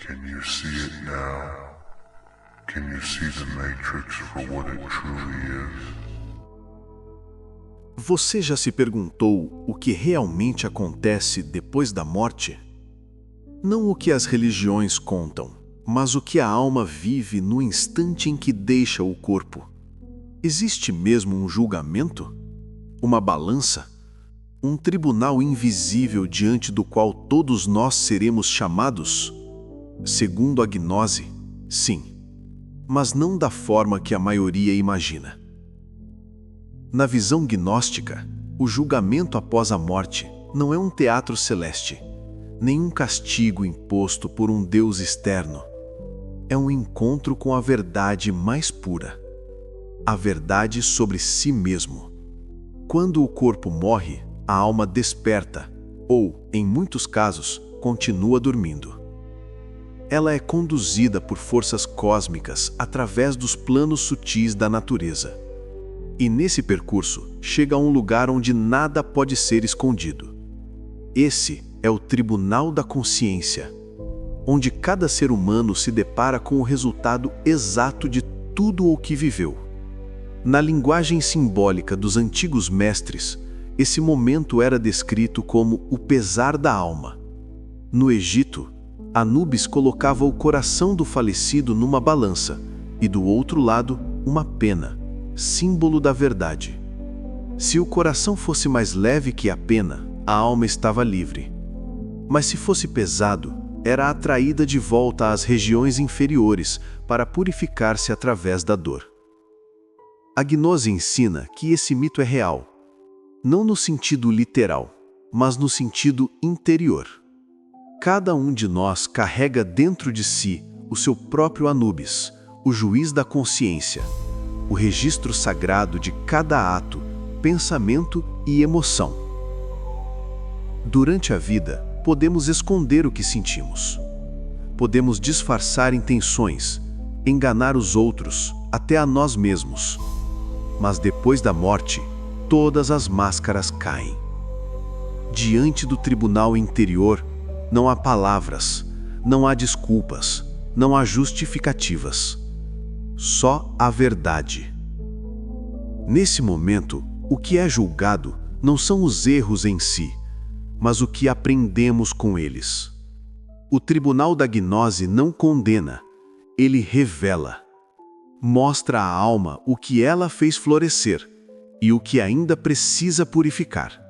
Can you see it now? Can you see the Matrix for what it truly is? Você já se perguntou o que realmente acontece depois da morte? Não o que as religiões contam, mas o que a alma vive no instante em que deixa o corpo. Existe mesmo um julgamento? Uma balança? Um tribunal invisível diante do qual todos nós seremos chamados? Segundo a gnose, sim, mas não da forma que a maioria imagina. Na visão gnóstica, o julgamento após a morte não é um teatro celeste, nem um castigo imposto por um Deus externo. É um encontro com a verdade mais pura, a verdade sobre si mesmo. Quando o corpo morre, a alma desperta, ou, em muitos casos, continua dormindo. Ela é conduzida por forças cósmicas através dos planos sutis da natureza. E nesse percurso, chega a um lugar onde nada pode ser escondido. Esse é o tribunal da consciência, onde cada ser humano se depara com o resultado exato de tudo o que viveu. Na linguagem simbólica dos antigos mestres, esse momento era descrito como o pesar da alma. No Egito, Anubis colocava o coração do falecido numa balança e do outro lado uma pena, símbolo da verdade. Se o coração fosse mais leve que a pena, a alma estava livre. Mas se fosse pesado, era atraída de volta às regiões inferiores para purificar-se através da dor. A gnose ensina que esse mito é real, não no sentido literal, mas no sentido interior. Cada um de nós carrega dentro de si o seu próprio Anubis, o juiz da consciência, o registro sagrado de cada ato, pensamento e emoção. Durante a vida, podemos esconder o que sentimos. Podemos disfarçar intenções, enganar os outros, até a nós mesmos. Mas depois da morte, todas as máscaras caem. Diante do tribunal interior, não há palavras, não há desculpas, não há justificativas. Só a verdade. Nesse momento, o que é julgado não são os erros em si, mas o que aprendemos com eles. O tribunal da gnose não condena, ele revela. Mostra à alma o que ela fez florescer e o que ainda precisa purificar.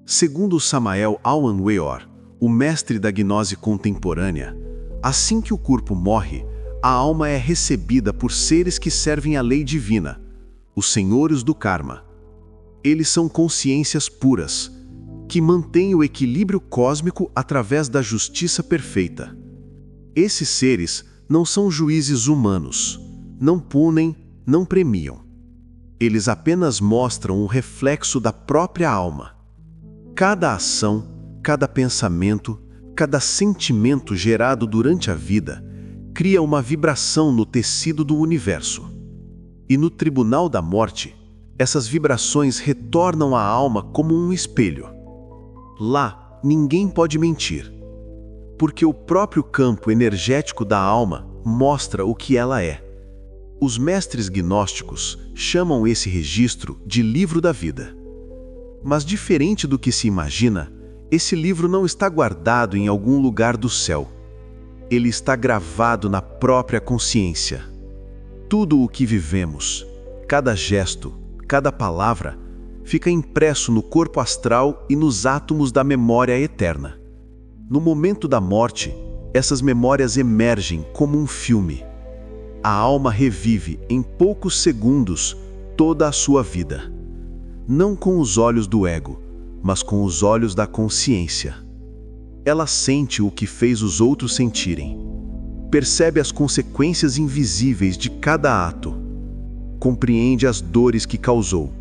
Segundo Samael Awan Weor, o mestre da gnose contemporânea, assim que o corpo morre, a alma é recebida por seres que servem à lei divina, os senhores do karma. Eles são consciências puras, que mantêm o equilíbrio cósmico através da justiça perfeita. Esses seres não são juízes humanos, não punem, não premiam. Eles apenas mostram um reflexo da própria alma. Cada ação, cada pensamento, cada sentimento gerado durante a vida cria uma vibração no tecido do universo. E no tribunal da morte, essas vibrações retornam à alma como um espelho. Lá, ninguém pode mentir, porque o próprio campo energético da alma mostra o que ela é. Os mestres gnósticos chamam esse registro de livro da vida. Mas diferente do que se imagina, esse livro não está guardado em algum lugar do céu. Ele está gravado na própria consciência. Tudo o que vivemos, cada gesto, cada palavra, fica impresso no corpo astral e nos átomos da memória eterna. No momento da morte, essas memórias emergem como um filme. A alma revive em poucos segundos toda a sua vida. Não com os olhos do ego, mas com os olhos da consciência. Ela sente o que fez os outros sentirem. Percebe as consequências invisíveis de cada ato. Compreende as dores que causou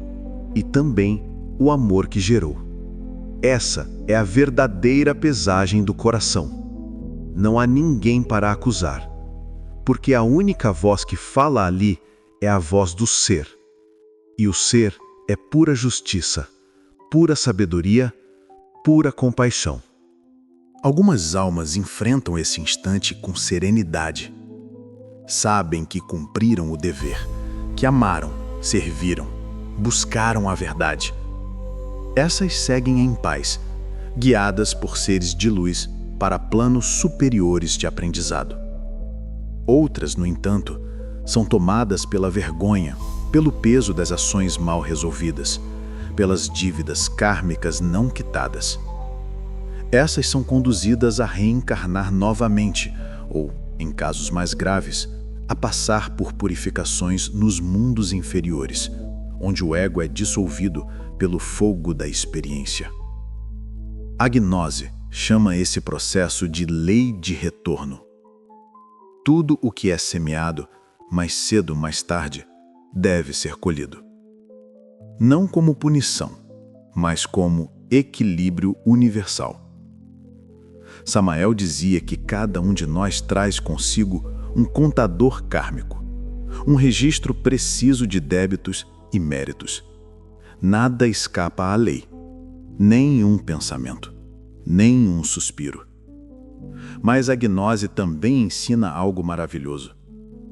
e também o amor que gerou. Essa é a verdadeira pesagem do coração. Não há ninguém para acusar, porque a única voz que fala ali é a voz do ser. E o ser é pura justiça, pura sabedoria, pura compaixão. Algumas almas enfrentam esse instante com serenidade. Sabem que cumpriram o dever, que amaram, serviram, buscaram a verdade. Essas seguem em paz, guiadas por seres de luz para planos superiores de aprendizado. Outras, no entanto, são tomadas pela vergonha, pelo peso das ações mal resolvidas, pelas dívidas kármicas não quitadas. Essas são conduzidas a reencarnar novamente, ou, em casos mais graves, a passar por purificações nos mundos inferiores, onde o ego é dissolvido pelo fogo da experiência. A gnose chama esse processo de lei de retorno. Tudo o que é semeado, mais cedo ou mais tarde, deve ser colhido. Não como punição, mas como equilíbrio universal. Samael dizia que cada um de nós traz consigo um contador kármico, um registro preciso de débitos e méritos. Nada escapa à lei, nem um pensamento, nem um suspiro. Mas a gnose também ensina algo maravilhoso.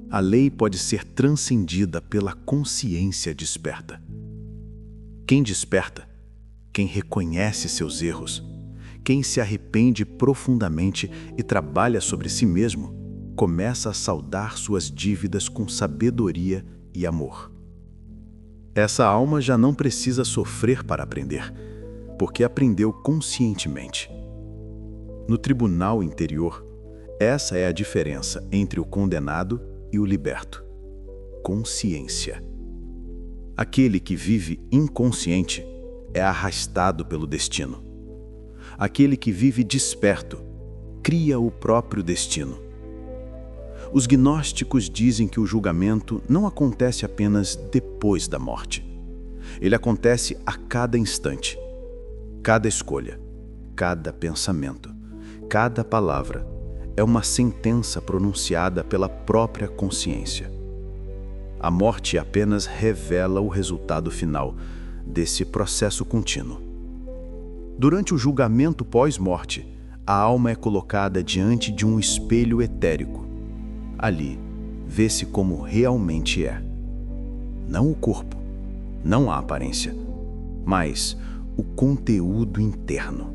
A lei pode ser transcendida pela consciência desperta. Quem desperta, quem reconhece seus erros, quem se arrepende profundamente e trabalha sobre si mesmo, começa a saldar suas dívidas com sabedoria e amor. Essa alma já não precisa sofrer para aprender, porque aprendeu conscientemente. No tribunal interior, essa é a diferença entre o condenado e o liberto. Consciência. Aquele que vive inconsciente é arrastado pelo destino. Aquele que vive desperto cria o próprio destino. Os gnósticos dizem que o julgamento não acontece apenas depois da morte. Ele acontece a cada instante. Cada escolha, cada pensamento, cada palavra é uma sentença pronunciada pela própria consciência. A morte apenas revela o resultado final desse processo contínuo. Durante o julgamento pós-morte, a alma é colocada diante de um espelho etérico. Ali, vê-se como realmente é. Não o corpo, não a aparência, mas o conteúdo interno.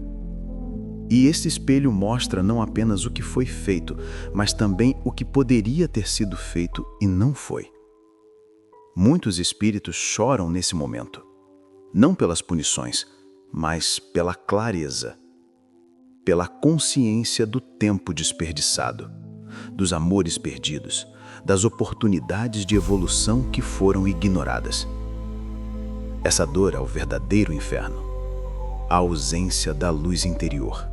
E esse espelho mostra não apenas o que foi feito, mas também o que poderia ter sido feito e não foi. Muitos espíritos choram nesse momento, não pelas punições, mas pela clareza, pela consciência do tempo desperdiçado, dos amores perdidos, das oportunidades de evolução que foram ignoradas. Essa dor é o verdadeiro inferno, a ausência da luz interior.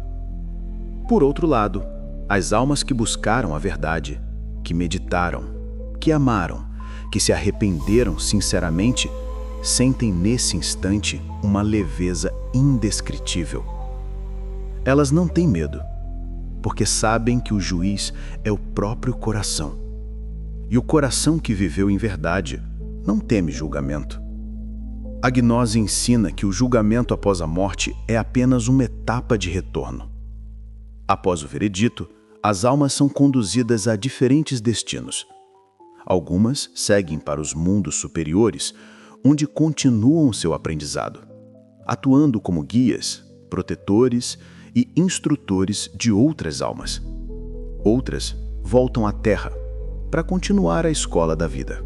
Por outro lado, as almas que buscaram a verdade, que meditaram, que amaram, que se arrependeram sinceramente, sentem nesse instante uma leveza indescritível. Elas não têm medo, porque sabem que o juiz é o próprio coração. E o coração que viveu em verdade não teme julgamento. A gnose ensina que o julgamento após a morte é apenas uma etapa de retorno. Após o veredito, as almas são conduzidas a diferentes destinos. Algumas seguem para os mundos superiores, onde continuam seu aprendizado, atuando como guias, protetores e instrutores de outras almas. Outras voltam à Terra para continuar a escola da vida.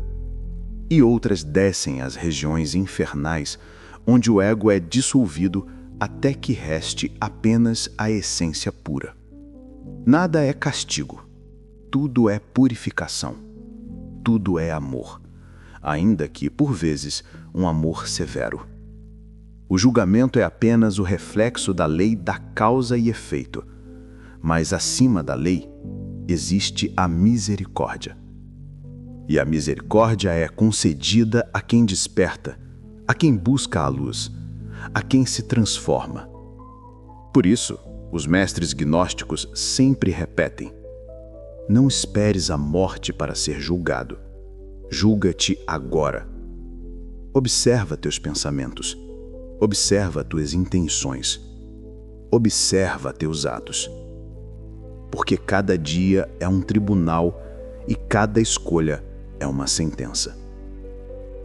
E outras descem às regiões infernais, onde o ego é dissolvido até que reste apenas a essência pura. Nada é castigo, tudo é purificação, tudo é amor, ainda que, por vezes, um amor severo. O julgamento é apenas o reflexo da lei da causa e efeito, mas acima da lei existe a misericórdia. E a misericórdia é concedida a quem desperta, a quem busca a luz, a quem se transforma. Por isso, os mestres gnósticos sempre repetem: não esperes a morte para ser julgado. Julga-te agora. Observa teus pensamentos. Observa tuas intenções. Observa teus atos. porque cada dia é um tribunal e cada escolha é uma sentença.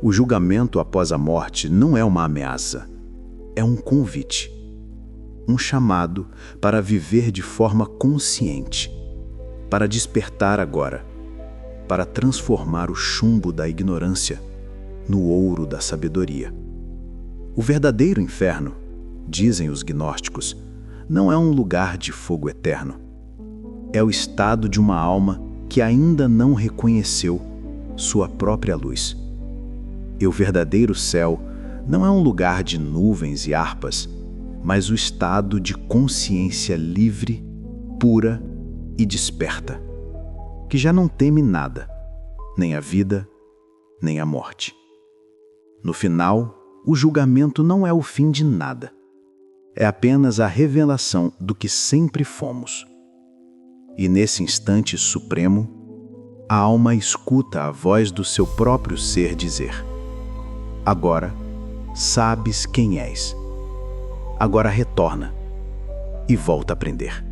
O julgamento após a morte não é uma ameaça, é um convite, um chamado para viver de forma consciente, para despertar agora, para transformar o chumbo da ignorância no ouro da sabedoria. O verdadeiro inferno, dizem os gnósticos, não é um lugar de fogo eterno. É o estado de uma alma que ainda não reconheceu sua própria luz. E o verdadeiro céu não é um lugar de nuvens e harpas, mas o estado de consciência livre, pura e desperta, que já não teme nada, nem a vida, nem a morte. No final, o julgamento não é o fim de nada. É apenas a revelação do que sempre fomos. E nesse instante supremo, a alma escuta a voz do seu próprio ser dizer: agora sabes quem és. Agora retorna e volta a aprender.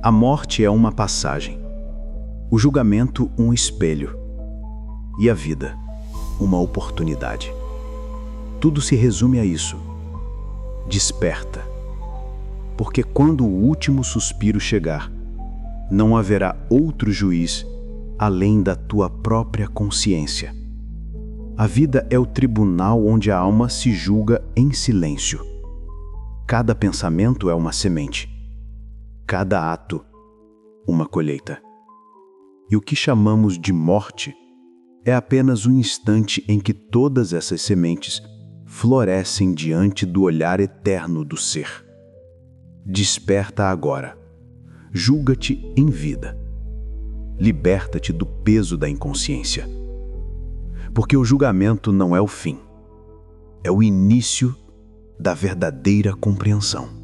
A morte é uma passagem, o julgamento um espelho e a vida uma oportunidade. Tudo se resume a isso. Desperta, porque quando o último suspiro chegar, não haverá outro juiz além da tua própria consciência. A vida é o tribunal onde a alma se julga em silêncio. Cada pensamento é uma semente, cada ato, uma colheita. E o que chamamos de morte é apenas um instante em que todas essas sementes florescem diante do olhar eterno do ser. Desperta agora, julga-te em vida, liberta-te do peso da inconsciência. Porque o julgamento não é o fim, é o início da verdadeira compreensão.